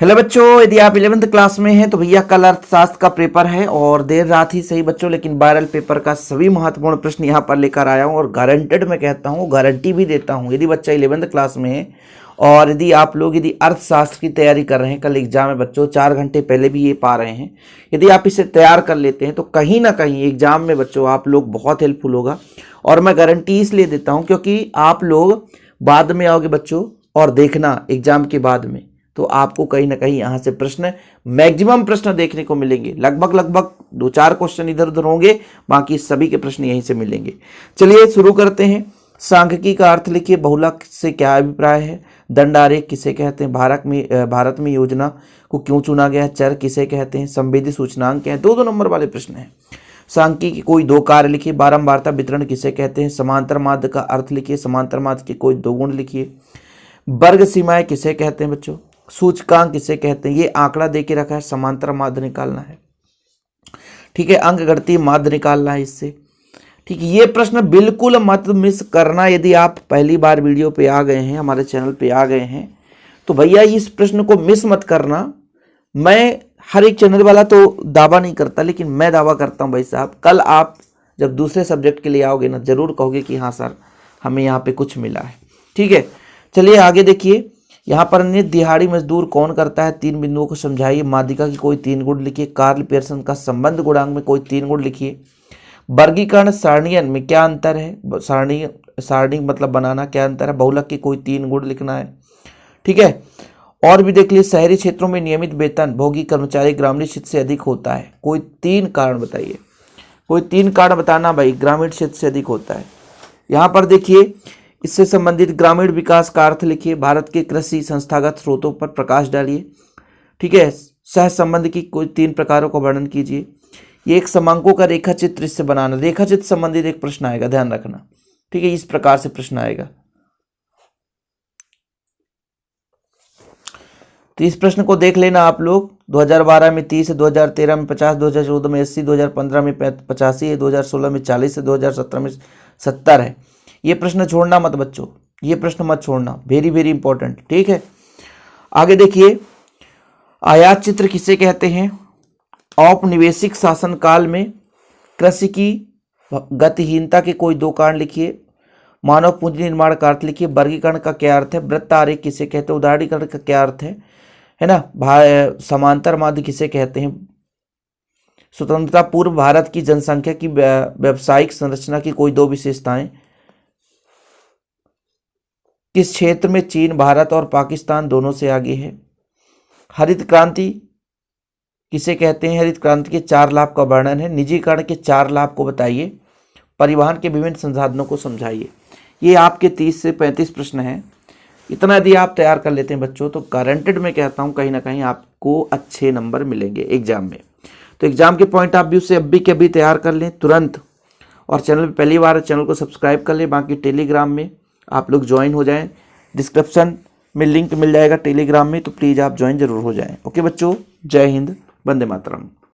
Hello बच्चों, यदि आप 11th क्लास में हैं तो भैया कल अर्थशास्त्र का पेपर है और देर रात ही सही बच्चों, लेकिन वायरल पेपर का सभी महत्वपूर्ण प्रश्न यहाँ पर लेकर आया हूँ और गारंटेड मैं कहता हूँ, गारंटी भी देता हूँ। यदि बच्चा 11th क्लास में है और यदि आप लोग यदि अर्थशास्त्र की तैयारी कर रहे हैं, कल एग्जाम है बच्चों, 4 घंटे पहले भी ये पा रहे हैं, यदि आप इसे तैयार कर लेते हैं तो कहीं ना कहीं एग्जाम में बच्चों आप लोग बहुत हेल्पफुल होगा। और मैं गारंटी इसलिए देता हूँ क्योंकि आप लोग बाद में आओगे बच्चों और देखना एग्जाम के बाद में तो आपको कहीं ना कहीं यहाँ से प्रश्न, मैक्सिमम प्रश्न देखने को मिलेंगे। लगभग 2-4 क्वेश्चन इधर उधर होंगे, बाकी सभी के प्रश्न यहीं से मिलेंगे। चलिए शुरू करते हैं। सांख्यिकी का अर्थ लिखिए। बहुलक से क्या अभिप्राय है? दंड आरेख किसे कहते हैं? भारत में योजना को क्यों चुना गया? चर किसे कहते हैं? संवेदी सूचनांक क्या है? 2-2 नंबर वाले प्रश्न हैं। सांख्यिकी के कोई 2 कार्य लिखिए। बारंबारता वितरण किसे कहते हैं? समांतर माध्य का अर्थ लिखिए। समांतर माध्य के कोई 2 गुण लिखिए। वर्ग सीमाएं किसे कहते हैं बच्चों? सूचकांक किसे कहते हैं? ये आंकड़ा देके रखा है, समांतर माध्य निकालना है। ठीक है, अंकगणितीय माध्य निकालना है इससे। ठीक है, ये प्रश्न बिल्कुल मत मिस करना। यदि आप पहली बार वीडियो पे आ गए हैं, हमारे चैनल पे आ गए हैं, तो भैया इस प्रश्न को मिस मत करना। मैं हर एक चैनल वाला तो दावा नहीं करता, लेकिन मैं दावा करता हूँ भाई साहब, कल आप जब दूसरे सब्जेक्ट के लिए आओगे ना, जरूर कहोगे कि हाँ सर हमें यहाँ पे कुछ मिला है। ठीक है, चलिए आगे देखिए। यहाँ पर नित्य दिहाड़ी मजदूर कौन करता है? 3 बिंदुओं को समझाइए। माध्यिका की कोई 3 गुण लिखिए। कार्ल पियर्सन का संबंध गुणांक में कोई 3 गुण लिखिए। वर्गीकरण सारणियन में क्या अंतर है? सारणी मतलब बनाना, क्या अंतर है? बहुलक की कोई 3 गुण लिखना है। ठीक है, और भी देख लीजिए। शहरी क्षेत्रों में नियमित वेतन भोगी कर्मचारी ग्रामीण क्षेत्र से अधिक होता है। कोई 3 कारण बताइए। कोई 3 कारण बताना भाई, ग्रामीण क्षेत्र से अधिक होता है। यहाँ पर देखिए, इससे संबंधित ग्रामीण विकास का अर्थ लिखिए। भारत के कृषि संस्थागत स्रोतों पर प्रकाश डालिए। ठीक है, सह संबंध की कोई 3 प्रकारों का वर्णन कीजिए। ये एक समांकों का रेखा चित्र इससे बनाना, रेखा चित्र संबंधित एक प्रश्न आएगा, ध्यान रखना। ठीक है, इस प्रकार से प्रश्न आएगा। तो इस प्रश्न को देख लेना आप लोग। 2012 में 30 है, 2013 में 50, 2014 में 80, 2015 में 85 है, 2016 में 40 है, 2017 में 70 है। ये प्रश्न छोड़ना मत बच्चों, ये प्रश्न मत छोड़ना, वेरी वेरी इंपॉर्टेंट। ठीक है, आगे देखिए। आयात चित्र किसे कहते हैं? औपनिवेशिक शासनकाल में कृषि की गतिहीनता के कोई 2 कारण लिखिए। मानव पूंजी निर्माण का अर्थ लिखिए। वर्गीकरण का क्या अर्थ है? वृत्त आरेख किसे कहते हैं? उदारीकरण का क्या अर्थ है ना? समांतर माध्य किसे कहते हैं? स्वतंत्रता पूर्व भारत की जनसंख्या की व्यावसायिक संरचना की कोई 2 विशेषताएं। किस क्षेत्र में चीन भारत और पाकिस्तान दोनों से आगे है? हरित क्रांति किसे कहते हैं? हरित क्रांति के 4 लाभ का वर्णन है। निजीकरण के 4 लाभ को बताइए। परिवहन के विभिन्न संसाधनों को समझाइए। ये आपके 30 से 35 प्रश्न हैं। इतना यदि आप तैयार कर लेते हैं बच्चों तो गारंटेड मैं कहता हूं कहीं ना कहीं आपको अच्छे नंबर मिलेंगे एग्जाम में। तो एग्जाम के पॉइंट ऑफ व्यू से अभी के अभी तैयार कर लें तुरंत। और चैनल पर पहली बार चैनल को सब्सक्राइब कर लें। बाकी टेलीग्राम में आप लोग ज्वाइन हो जाएं, डिस्क्रिप्शन में लिंक मिल जाएगा टेलीग्राम में, तो प्लीज़ आप ज्वाइन जरूर हो जाएं। ओके बच्चों, जय हिंद, वंदे मातरम।